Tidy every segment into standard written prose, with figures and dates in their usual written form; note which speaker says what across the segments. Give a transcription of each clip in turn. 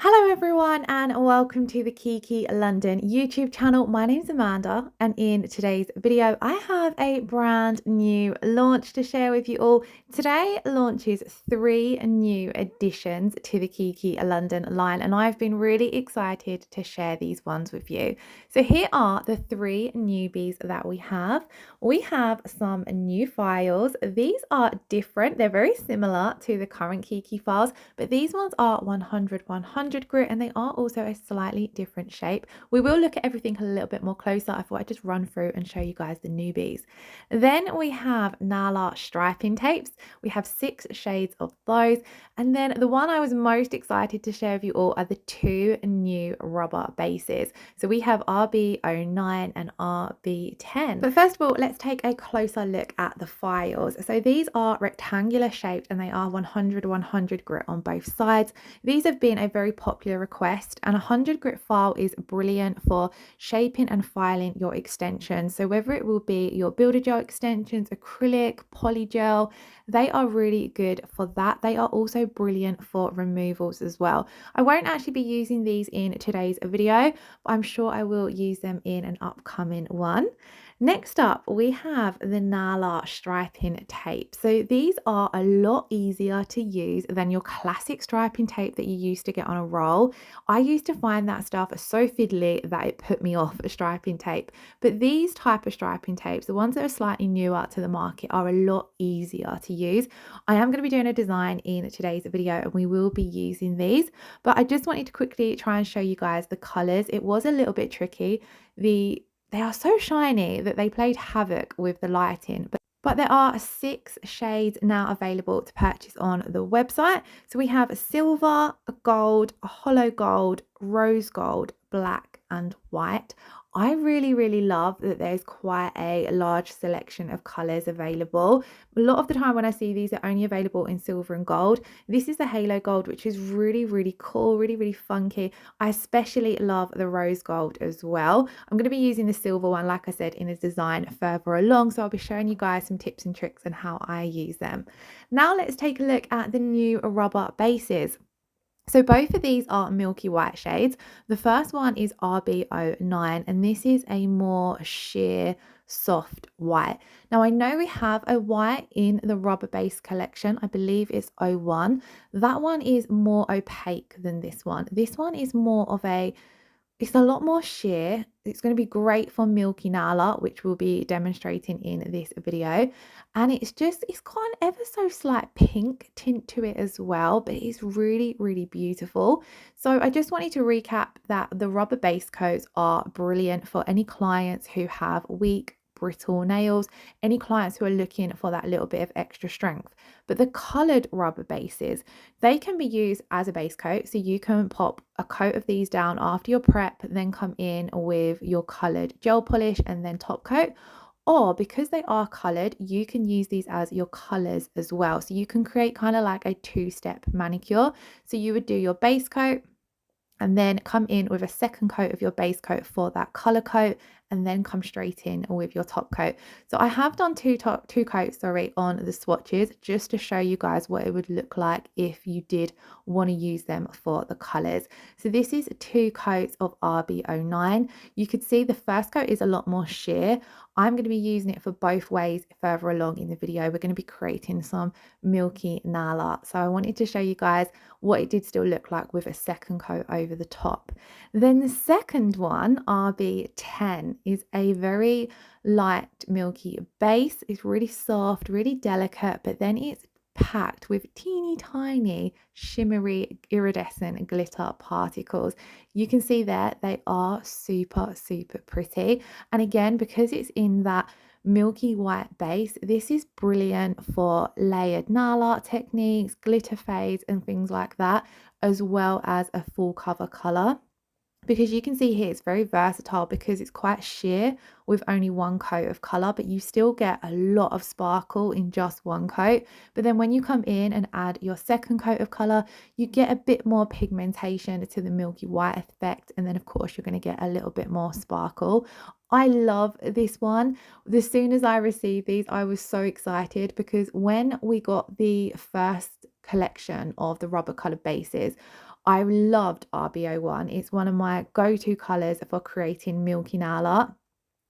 Speaker 1: Hello everyone and welcome to the Kiki London YouTube channel. My name's Amanda and in today's video I have a brand new launch to share with you all. Today launches 3 new additions to the Kiki London line and I've been really excited to share these ones with you. So here are the 3 newbies that we have. We have some new files. These are different. They're very similar to the current Kiki files, but these ones are 100 grit and they are also a slightly different shape. We will look at everything a little bit more closer. I thought I'd just run through and show you guys the newbies. Then we have Nala striping tapes. We have 6 shades of those. And then the one I was most excited to share with you all are the 2 new rubber bases. So we have RB09 and RB10. But first of all, let's take a closer look at the files. So these are rectangular shaped and they are 100 grit on both sides. These have been a very popular request, and 100 grit file is brilliant for shaping and filing your extensions. So whether it will be your builder gel extensions, acrylic, polygel, they are really good for that. They are also brilliant for removals as well. I won't actually be using these in today's video, but I'm sure I will use them in an upcoming one. Next up, we have the Nala striping tape. So these are a lot easier to use than your classic striping tape that you used to get on a roll. I used to find that stuff so fiddly that it put me off striping tape. But these type of striping tapes, the ones that are slightly newer to the market, are a lot easier to use. I am going to be doing a design in today's video and we will be using these. But I just wanted to quickly try and show you guys the colours. It was a little bit tricky. They are so shiny that they played havoc with the lighting. But there are 6 shades now available to purchase on the website. So we have a silver, a gold, a hollow gold, rose gold, black and white. I really love that there's quite a large selection of colours available. A lot of the time when I see these are only available in silver and gold. This is the halo gold, which is really cool, really funky. I especially love the rose gold as well. I'm going to be using the silver one, like I said, in a design further along. So I'll be showing you guys some tips and tricks on how I use them. Now let's take a look at the new rubber bases. So both of these are milky white shades. The first one is RB09 and this is a more sheer soft white. Now I know we have a white in the rubber base collection. I believe it's 01. That one is more opaque than this one. This one is more of it's a lot more sheer. It's going to be great for Milky Nala, which we'll be demonstrating in this video. And it's got an ever so slight pink tint to it as well, but it's really beautiful. So I just wanted to recap that the rubber base coats are brilliant for any clients who have weak, brittle nails, any clients who are looking for that little bit of extra strength. But the coloured rubber bases, they can be used as a base coat. So you can pop a coat of these down after your prep, then come in with your coloured gel polish and then top coat. Or because they are coloured, you can use these as your colours as well. So you can create kind of like a 2-step manicure. So you would do your base coat and then come in with a second coat of your base coat for that colour coat, and then come straight in with your top coat. So I have done two coats on the swatches just to show you guys what it would look like if you did want to use them for the colours. So this is 2 coats of RB09. You could see the first coat is a lot more sheer. I'm going to be using it for both ways further along in the video. We're going to be creating some Milky Nala. So I wanted to show you guys what it did still look like with a second coat over the top. Then the second one, RB10, is a very light milky base. It's really soft, really delicate, but then it's packed with teeny tiny shimmery iridescent glitter particles. You can see there they are super pretty, and again, because it's in that milky white base, this is brilliant for layered nail art techniques, glitter fades and things like that, as well as a full cover color. Because you can see here it's very versatile because it's quite sheer with only 1 coat of colour, but you still get a lot of sparkle in just 1 coat. But then when you come in and add your second coat of colour, you get a bit more pigmentation to the milky white effect, and then of course you're going to get a little bit more sparkle. I love this one. As soon as I received these, I was so excited because when we got the first collection of the rubber coloured bases, I loved RB01. It's one of my go-to colors for creating milky nail art.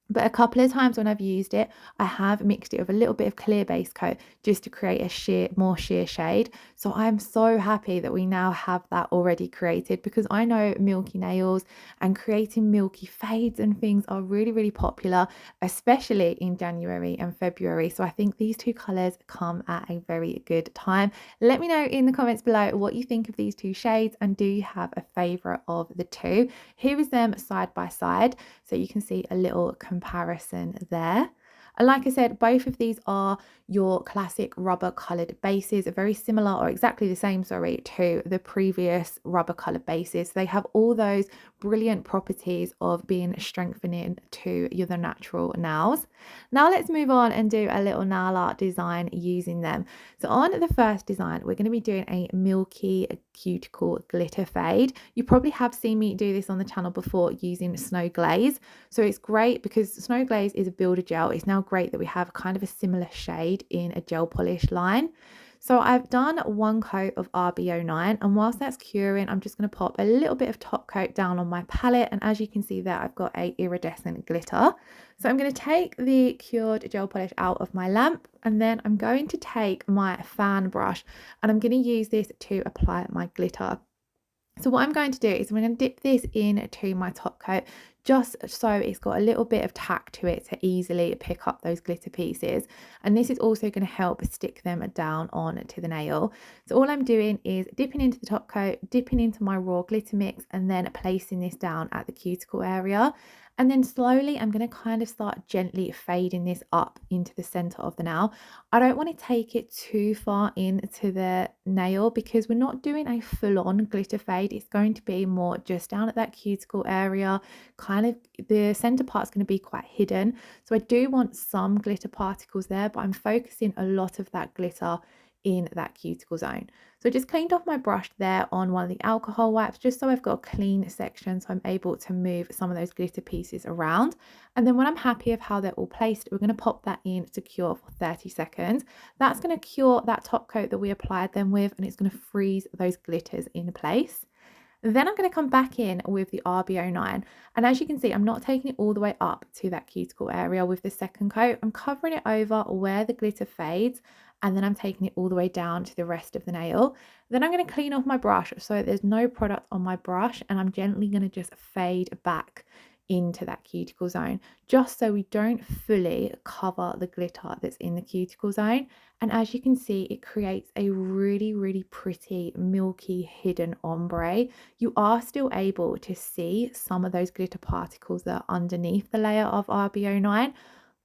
Speaker 1: But a couple of times when I've used it, I have mixed it with a little bit of clear base coat just to create a more sheer shade. So I'm so happy that we now have that already created, because I know milky nails and creating milky fades and things are really, really popular, especially in January and February. So I think these two colors come at a very good time. Let me know in the comments below what you think of these two shades, and do you have a favorite of the two? Here is them side by side, so you can see a little comparison there. And like I said, both of these are your classic rubber coloured bases, very similar, or exactly the same, sorry, to the previous rubber coloured bases. They have all those brilliant properties of being strengthening to your natural nails. Now let's move on and do a little nail art design using them. So on the first design, we're going to be doing a milky cuticle glitter fade. You probably have seen me do this on the channel before using snow glaze. So it's great because snow glaze is a builder gel. It's now great that we have kind of a similar shade in a gel polish line. So I've done one coat of RB09, and whilst that's curing, I'm just going to pop a little bit of top coat down on my palette, and as you can see there, I've got a iridescent glitter. So I'm going to take the cured gel polish out of my lamp, and then I'm going to take my fan brush and I'm going to use this to apply my glitter. So what I'm going to do is I'm going to dip this into my top coat, just so it's got a little bit of tack to it to easily pick up those glitter pieces. And this is also going to help stick them down onto the nail. So all I'm doing is dipping into the top coat, dipping into my raw glitter mix, and then placing this down at the cuticle area. And then slowly I'm going to kind of start gently fading this up into the center of the nail. I don't want to take it too far into the nail because we're not doing a full-on glitter fade. It's going to be more just down at that cuticle area. Kind of the center part's going to be quite hidden. So I do want some glitter particles there, but I'm focusing a lot of that glitter in that cuticle zone. So I just cleaned off my brush there on one of the alcohol wipes, just so I've got a clean section, so I'm able to move some of those glitter pieces around. And then when I'm happy of how they're all placed, we're going to pop that in to cure for 30 seconds. That's going to cure that top coat that we applied them with, and it's going to freeze those glitters in place. Then I'm going to come back in with the RB09, and as you can see, I'm not taking it all the way up to that cuticle area with the second coat. I'm covering it over where the glitter fades, and then I'm taking it all the way down to the rest of the nail. Then I'm going to clean off my brush so there's no product on my brush, and I'm gently going to just fade back into that cuticle zone, just so we don't fully cover the glitter that's in the cuticle zone. And as you can see, it creates a really, really pretty milky hidden ombre. You are still able to see some of those glitter particles that are underneath the layer of RB09,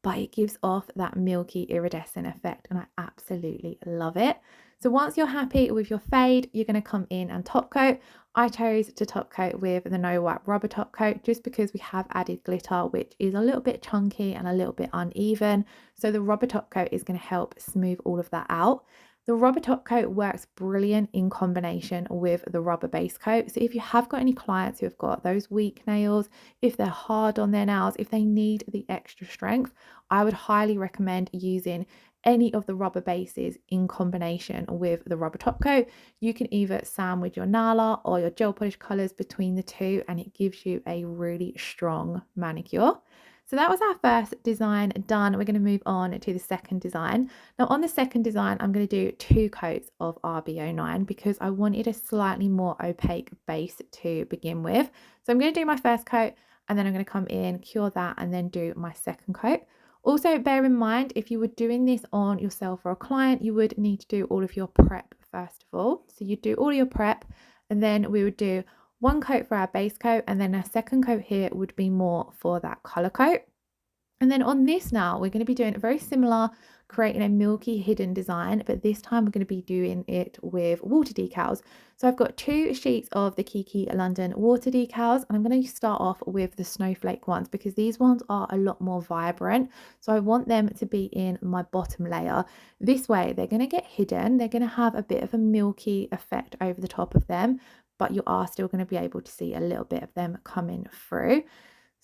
Speaker 1: but it gives off that milky iridescent effect, and I absolutely love it. So once you're happy with your fade, you're going to come in and top coat. I chose to top coat with the No Wipe rubber top coat just because we have added glitter, which is a little bit chunky and a little bit uneven. So the rubber top coat is going to help smooth all of that out. The rubber top coat works brilliant in combination with the rubber base coat. So if you have got any clients who have got those weak nails, if they're hard on their nails, if they need the extra strength, I would highly recommend using any of the rubber bases in combination with the rubber top coat. You can either sandwich your nail art or your gel polish colors between the two, and it gives you a really strong manicure. So that was our first design done. We're going to move on to the second design. Now on the second design, I'm going to do 2 coats of RB09 because I wanted a slightly more opaque base to begin with. So I'm going to do my first coat, and then I'm going to come in, cure that, and then do my second coat. Also, bear in mind, if you were doing this on yourself or a client, you would need to do all of your prep first of all. So you do all your prep, and then we would do 1 coat for our base coat, and then our second coat here would be more for that color coat. And then on this now, we're going to be doing it very similar, creating a milky hidden design, but this time we're going to be doing it with water decals. So I've got 2 sheets of the Kiki London water decals, and I'm going to start off with the snowflake ones because these ones are a lot more vibrant. So I want them to be in my bottom layer. This way they're going to get hidden. They're going to have a bit of a milky effect over the top of them, but you are still going to be able to see a little bit of them coming through.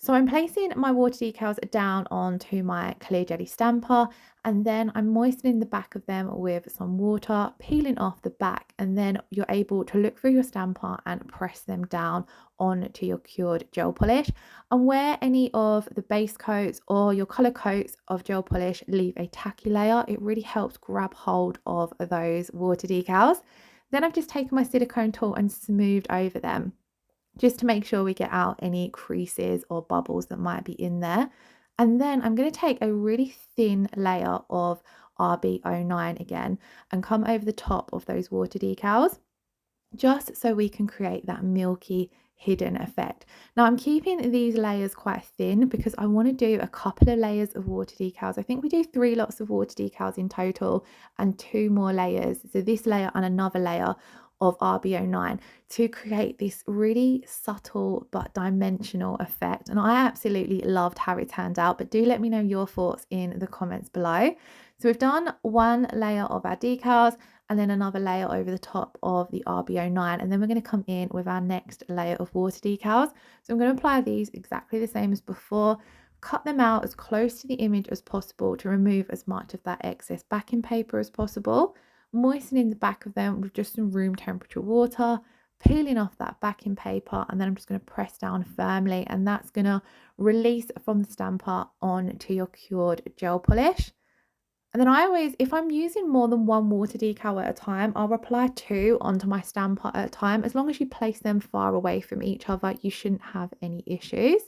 Speaker 1: So I'm placing my water decals down onto my clear jelly stamper, and then I'm moistening the back of them with some water, peeling off the back, and then you're able to look through your stamper and press them down onto your cured gel polish. And where any of the base coats or your color coats of gel polish leave a tacky layer, it really helps grab hold of those water decals. Then I've just taken my silicone tool and smoothed over them, just to make sure we get out any creases or bubbles that might be in there. And then I'm going to take a really thin layer of RB09 again and come over the top of those water decals, just so we can create that milky hidden effect. Now I'm keeping these layers quite thin because I want to do a couple of layers of water decals. I think we do 3 lots of water decals in total and 2 more layers. So this layer and another layer of RB09 to create this really subtle but dimensional effect. And I absolutely loved how it turned out, but do let me know your thoughts in the comments below. So we've done one layer of our decals and then another layer over the top of the RB09, and then we're going to come in with our next layer of water decals. So I'm going to apply these exactly the same as before, cut them out as close to the image as possible to remove as much of that excess backing paper as possible, moistening the back of them with just some room temperature water, peeling off that backing paper, and then I'm just going to press down firmly, and that's going to release from the stamper onto your cured gel polish. And then I always, if I'm using more than one water decal at a time, I'll apply 2 onto my stamper at a time. As long as you place them far away from each other, you shouldn't have any issues.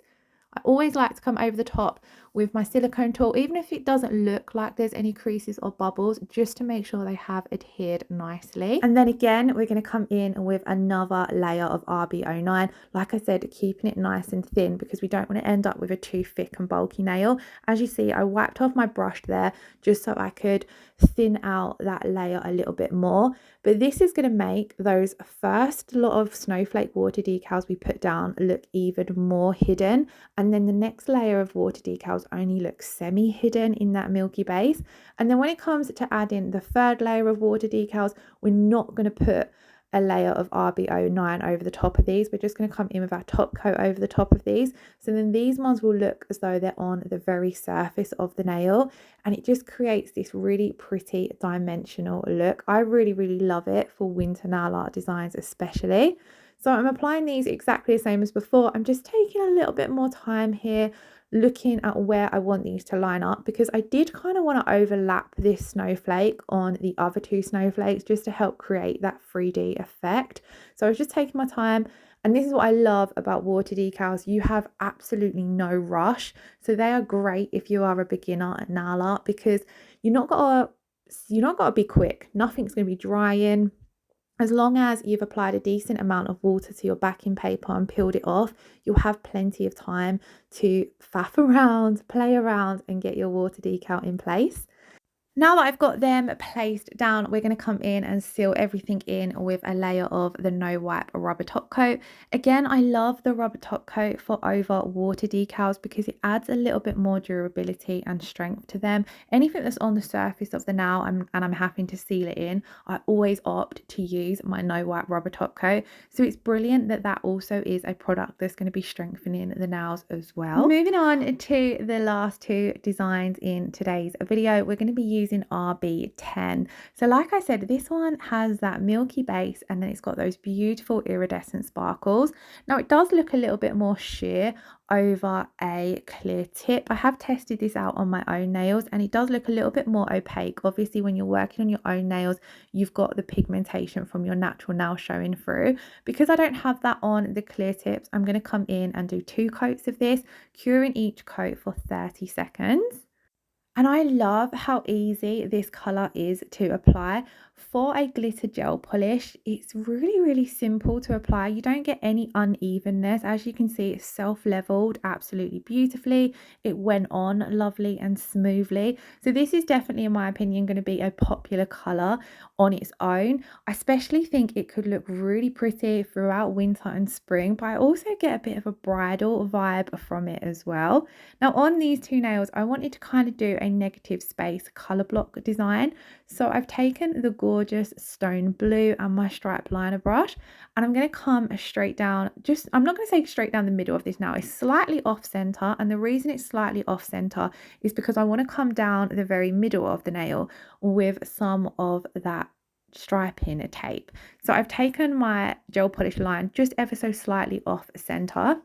Speaker 1: I always like to come over the top with my silicone tool, even if it doesn't look like there's any creases or bubbles, just to make sure they have adhered nicely. And then again, we're going to come in with another layer of RB09. Like I said, keeping it nice and thin because we don't want to end up with a too thick and bulky nail. As you see, I wiped off my brush there just so I could thin out that layer a little bit more. But this is going to make those first lot of snowflake water decals we put down look even more hidden. And then the next layer of water decals only looks semi-hidden in that milky base. And then when it comes to adding the third layer of water decals, we're not going to put a layer of RB09 over the top of these. We're just going to come in with our top coat over the top of these. So then these ones will look as though they're on the very surface of the nail, and it just creates this really pretty dimensional look. I really, really love it for winter nail art designs especially. So I'm applying these exactly the same as before. I'm just taking a little bit more time here, looking at where I want these to line up, because I did kind of want to overlap this snowflake on the other 2 snowflakes just to help create that 3D effect. So I was just taking my time, and this is what I love about water decals. You have absolutely no rush. So they are great if you are a beginner at nail art, because you're not gotta be quick. Nothing's going to be drying. As long as you've applied a decent amount of water to your backing paper and peeled it off, you'll have plenty of time to faff around, play around, and get your water decal in place. Now that I've got them placed down, we're going to come in and seal everything in with a layer of the No Wipe rubber top coat. Again, I love the rubber top coat for over water decals because it adds a little bit more durability and strength to them. Anything that's on the surface of the nail and I'm having to seal it in, I always opt to use my No Wipe rubber top coat. So it's brilliant that that also is a product that's going to be strengthening the nails as well. Moving on to the last 2 designs in today's video, we're going to be using RB10. So like I said, this one has that milky base and then it's got those beautiful iridescent sparkles. Now it does look a little bit more sheer over a clear tip. I have tested this out on my own nails and it does look a little bit more opaque. Obviously when you're working on your own nails, you've got the pigmentation from your natural nail showing through. Because I don't have that on the clear tips, I'm going to come in and do 2 coats of this, curing each coat for 30 seconds. And I love how easy this colour is to apply. For a glitter gel polish, it's really, really simple to apply. You don't get any unevenness. As you can see, it's self-leveled absolutely beautifully. It went on lovely and smoothly. So this is definitely, in my opinion, going to be a popular colour on its own. I especially think it could look really pretty throughout winter and spring, but I also get a bit of a bridal vibe from it as well. Now on these 2 nails, I wanted to kind of do a negative space colour block design. So I've taken the gorgeous stone blue and my stripe liner brush, and I'm going to come straight down, just, I'm not going to say straight down the middle of this now, it's slightly off center. And the reason it's slightly off center is because I want to come down the very middle of the nail with some of that striping tape. So I've taken my gel polish line just ever so slightly off center,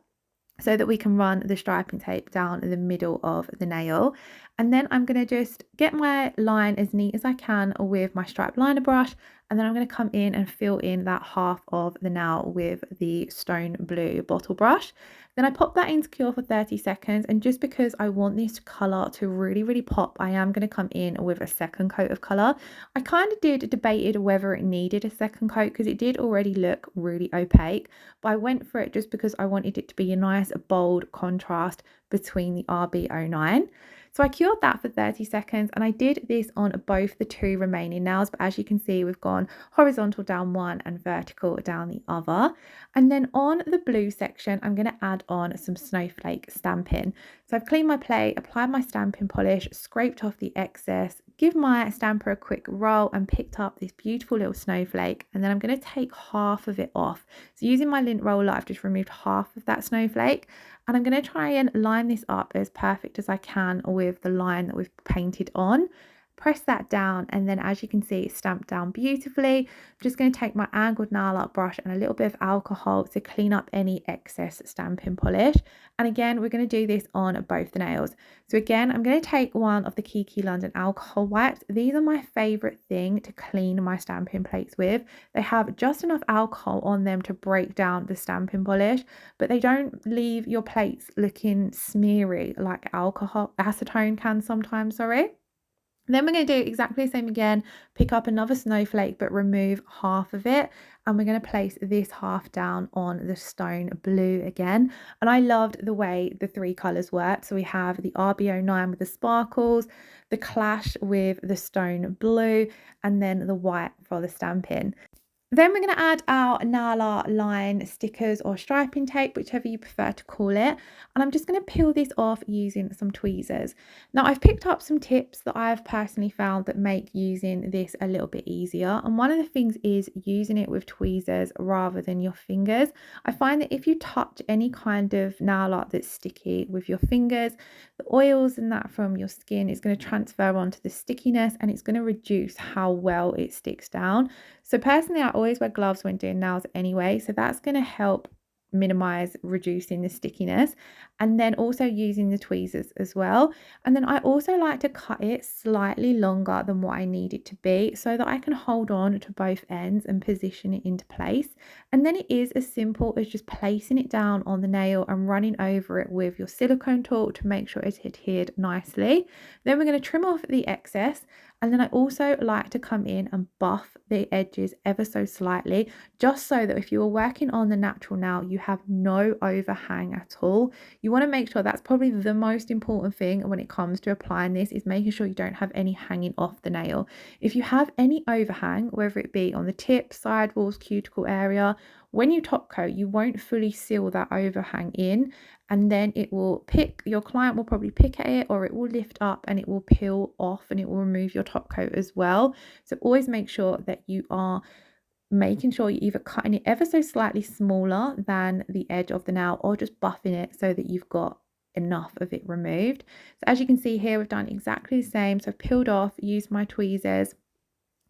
Speaker 1: so that we can run the striping tape down the middle of the nail. And then I'm going to just get my line as neat as I can with my stripe liner brush, and then I'm going to come in and fill in that half of the nail with the stone blue bottle brush. Then I pop that into cure for 30 seconds, and just because I want this colour to really pop, I am going to come in with a second coat of colour. I kind of debated whether it needed a second coat because it did already look really opaque, but I went for it just because I wanted it to be a nice bold contrast between the RB09. So I cured that for 30 seconds, and I did this on both the two remaining nails, but as you can see, we've gone horizontal down one and vertical down the other. And then on the blue section, I'm going to add on some snowflake stamping. So I've cleaned my plate, applied my stamping polish, scraped off the excess, give my stamper a quick roll, and picked up this beautiful little snowflake. And then I'm going to take half of it off. So using my lint roller, I've just removed half of that snowflake, and I'm going to try and line this up as perfect as I can with the line that we've painted on. Press that down, and then as you can see, it's stamped down beautifully. I'm just going to take my angled nail art brush and a little bit of alcohol to clean up any excess stamping polish. And again, we're going to do this on both the nails. So again, I'm going to take one of the Kiki London alcohol wipes. These are my favorite thing to clean my stamping plates with. They have just enough alcohol on them to break down the stamping polish, but they don't leave your plates looking smeary like alcohol acetone can sometimes, sorry. Then we're going to do exactly the same again, pick up another snowflake but remove half of it, and we're going to place this half down on the stone blue again. And I loved the way the three colours worked. So we have the RB09 with the sparkles, the clash with the stone blue, and then the white for the stamping. Then we're going to add our nail art line stickers or striping tape, whichever you prefer to call it. And I'm just going to peel this off using some tweezers. Now, I've picked up some tips that I've personally found that make using this a little bit easier. And one of the things is using it with tweezers rather than your fingers. I find that if you touch any kind of nail art that's sticky with your fingers, the oils and that from your skin is going to transfer onto the stickiness, and it's going to reduce how well it sticks down. So personally, I always wear gloves when doing nails anyway, so that's going to help minimize reducing the stickiness, and then also using the tweezers as well. And then I also like to cut it slightly longer than what I need it to be so that I can hold on to both ends and position it into place. And then it is as simple as just placing it down on the nail and running over it with your silicone tool to make sure it's adhered nicely. Then we're going to trim off the excess. And then I also like to come in and buff the edges ever so slightly, just so that if you are working on the natural nail, you have no overhang at all. You want to make sure that's probably the most important thing when it comes to applying this, is making sure you don't have any hanging off the nail. If you have any overhang, whether it be on the tip, sidewalls, cuticle area, when you top coat, you won't fully seal that overhang in, and then it will your client will probably pick at it, or it will lift up and it will peel off and it will remove your top coat as well. So always make sure that you are making sure you're either cutting it ever so slightly smaller than the edge of the nail, or just buffing it so that you've got enough of it removed. So as you can see here, we've done exactly the same. So I've peeled off, used my tweezers,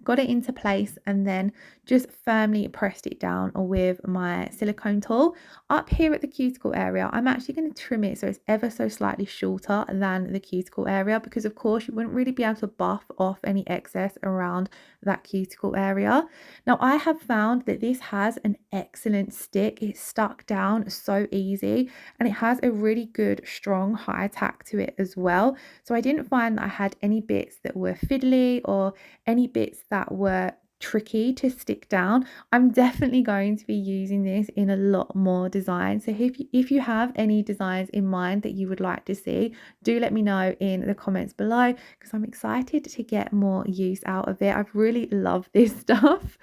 Speaker 1: got it into place, and then just firmly pressed it down with my silicone tool. Up here at the cuticle area, I'm actually going to trim it so it's ever so slightly shorter than the cuticle area, because of course you wouldn't really be able to buff off any excess around that cuticle area. Now I have found that this has an excellent stick. It's stuck down so easy, and it has a really good strong high tack to it as well. So I didn't find that I had any bits that were fiddly or any bits that were tricky to stick down. I'm definitely going to be using this in a lot more designs. So if you have any designs in mind that you would like to see, do let me know in the comments below, because I'm excited to get more use out of it. I've really loved this stuff.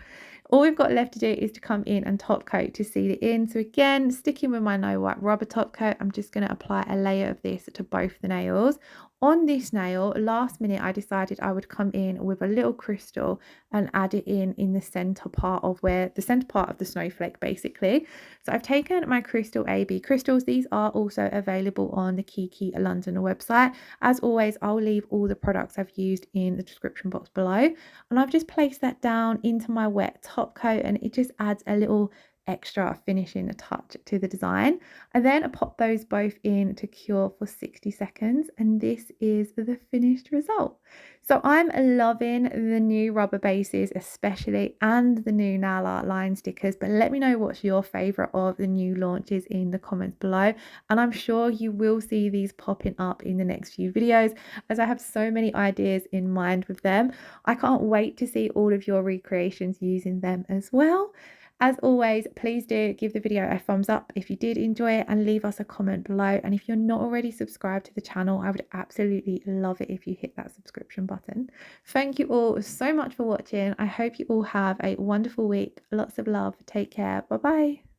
Speaker 1: All we've got left to do is to come in and top coat to seal it in. So again, sticking with my no wipe rubber top coat, I'm just going to apply a layer of this to both the nails. On this nail, last minute, I decided I would come in with a little crystal and add it in the center part of the snowflake, basically. So I've taken my crystal AB crystals. These are also available on the Kiki London website. As always, I'll leave all the products I've used in the description box below. And I've just placed that down into my wet top coat, and it just adds a little extra finishing touch to the design. I then pop those both in to cure for 60 seconds, and this is the finished result. So I'm loving the new rubber bases especially, and the new nail art line stickers, but let me know what's your favorite of the new launches in the comments below, and I'm sure you will see these popping up in the next few videos as I have so many ideas in mind with them. I can't wait to see all of your recreations using them as well. As always, please do give the video a thumbs up if you did enjoy it, and leave us a comment below. And if you're not already subscribed to the channel, I would absolutely love it if you hit that subscription button. Thank you all so much for watching. I hope you all have a wonderful week. Lots of love. Take care. Bye bye.